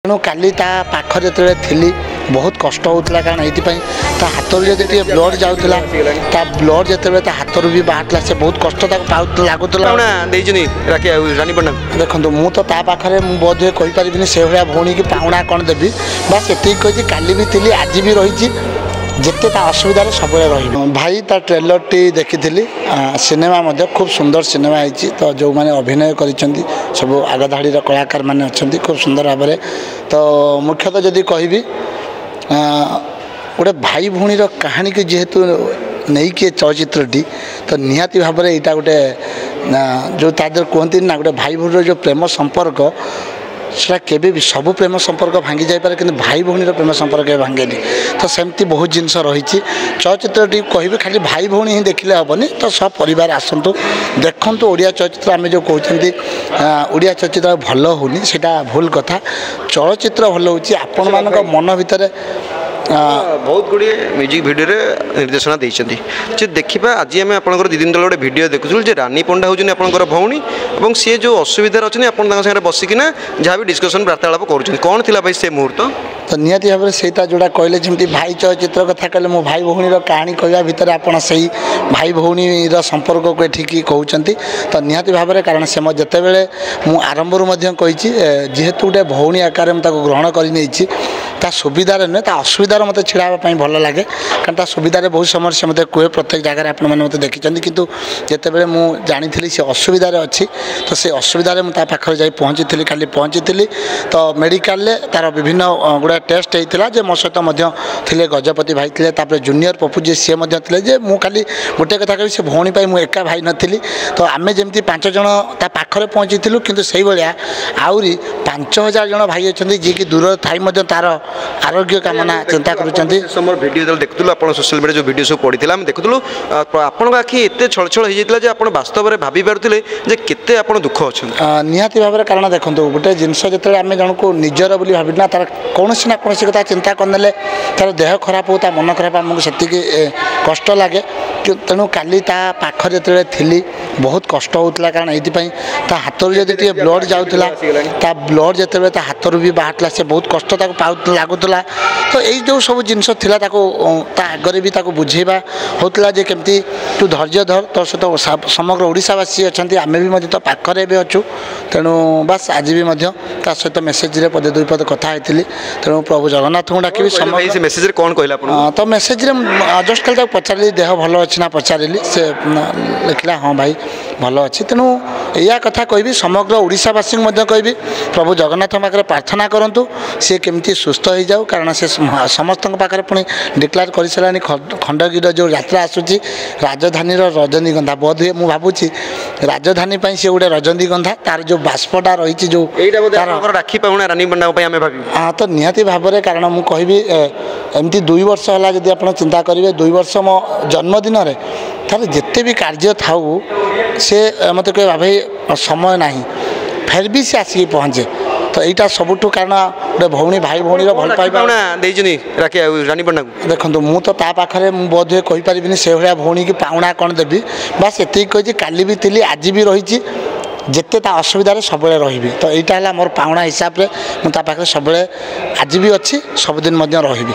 तेणु काली पाखे जो थी बहुत कष्ट होता कारण ये हाथ जब ब्लड जाऊला ब्लड जो हाथ भी बाहर से बहुत कष्ट लगुला देखो मुझे पाखे बोधे कहीपरि से भाया भौणी की पाउना कौन देवी बस ये कही काली भी थी आज भी रही जिते असुविधा सब भाई ता ट्रेलर टी देखी सिनेमा खूब सुंदर सिनेमा है तो जो मैंने अभिनय कर सब आग धाड़ी कलाकार मैंने अच्छा खूब सुंदर भाव में तो मुख्यतः जदि कहि गोटे भाई भौणी कहानी की जेहेतु नहीं किए चलचित्रटी तो निहाती भाव में यहाँ गोटे जो तादर कहती ना गोटे भाई भौणी जो प्रेम संपर्क सेटा केबे भी सब प्रेम संपर्क भांगी जापे कि भाई भौणी प्रेम संपर्क भांगेनि तो सेमती बहुत जिनस रही चलचित्रटी कह खाली भाई भौणी ही देखले हेनी तो सब परिवार आसतु देखु ओडिया चलचित्र आम जो कहते ओडिया चलचित्र भल होनी सेटा भूल कथा चलचित्र भल हो आपण मान मन भितर बहुत गुड़े म्यूजिक भिडियो निर्देशना देते देखा आज आम आप दिन तले गोटे भिडियो देखुँ रानी पंडा होकर भौणी और सी जो असुविधा अच्छे आप बसिकिना जहाँ भी डिस्कसन वार्तालाप कर कौन थी भाई से मुहूर्त तो निहाती भाव में सहीटा जोड़ा कहले जमी भाई चलचित्र कथा कहले मो भाई भौणी कहानी कहवा भितर आप भाई भौणी संपर्क को ठीक कहते तो निहाती भाव में कारण से जिते बड़े मुझ आरंभ कही जेहेतु गोटे भौणी आकार में ग्रहण कर सुविधार नुहे असुविधार मत छिड़ापी भल लगे कारण सुविधार बहुत समय से मतलब कहे प्रत्येक जगह आप मतलब देखी कितु जिते मुझे जानी सी असुविधार अच्छी तो से असुविधार मुझे पाखे जा पहुँची थी खाली पहुँची थी तो मेडिकल तार विभिन्न गुड़ा टेस्ट होता है मो सहित थे गजपति भाई थे जूनियर पप्पू जी सी थे मुझे खाली गोटे कथा कही से भौणी मुझे एका भाई नी तो आम जमी 5 जन पाखे पहुँची कि से भाया आहरी 5000 जन भाई अच्छा जी की दूर थी तार आरोग्य कामना चिंता भिडियो देखुलू आप सोशल मीडिया जो भिडियो सब पड़ा देखुलू आपन आखि एत छलछल हो वास्तव में भाभी पारे केते आप दुख अच्छा निहाती भाव में कारण देखो गोटे जिनस जो आम जन को निजर बोली भाविना तार कौन ना कौन कथा चिंता करने तार देह खराब हो मन खराब आमको से कष्ट लगे तेणु काली पाखे जो थी बहुत कष्ट होता कारण ये हाथ जब ब्लड जाऊला ब्लड जो हाथ भी बाहर से बहुत कष्ट लगुला तो यही जो सब जिनस आगे भी बुझेवा होता केमती तू धैर्य धर तो सहित समग्र ओडिशावासी अच्छा आम भी तो पाखे भी अच्छु तेणु बस आज भी सहित मेसेज पदे 2 पद कथा होती तेणु प्रभु जगन्नाथ को डाक मेसेज कौन कहला तो मेसेज जस्ट खाली पचारि देह भल अच्छी ना पचारि से लिखला हाँ भाई भल अच्छी तेणु या कथा कहि समग्र ओडिशावासी कहि प्रभु जगन्नाथ पाखे प्रार्थना करूँ सी केमती सुस्थ हो जाऊ कारण से समस्त पाखे पुणी डिक्लेयर कर सारा खंडगिर जो यात्रा आसूची राजधानी रजनीगंधा बोध हुए मुझे भावुँ राजधानी सी गोटे रजनीगंधा तार जो बाष्पटा रही जो राखी पाउना रानी पंडा हाँ तो निहाती भाव में कारण मुझे कहि एमती 2 वर्ष है जब आप चिंता करेंगे 2 वर्ष मो जन्मदिन तार जिते भी कार्य थाऊ से मत कह भाई समय ना फिर भी से आसिक पहुँचे तो यहाँ सबुठ कारण गोटे भौणी भाई भौणी भल पाइबा रानी पंडा देखो मुझे पाखे बोधे कहीपरि से भाया भौणी की पाउना कौन देवी बस ये कही काली भी थी आज भी रही जिते असुविधा सब रही तो यहाँ मोर पाउना हिसाब से मुझे सब आज भी अच्छी सबुदिन रही।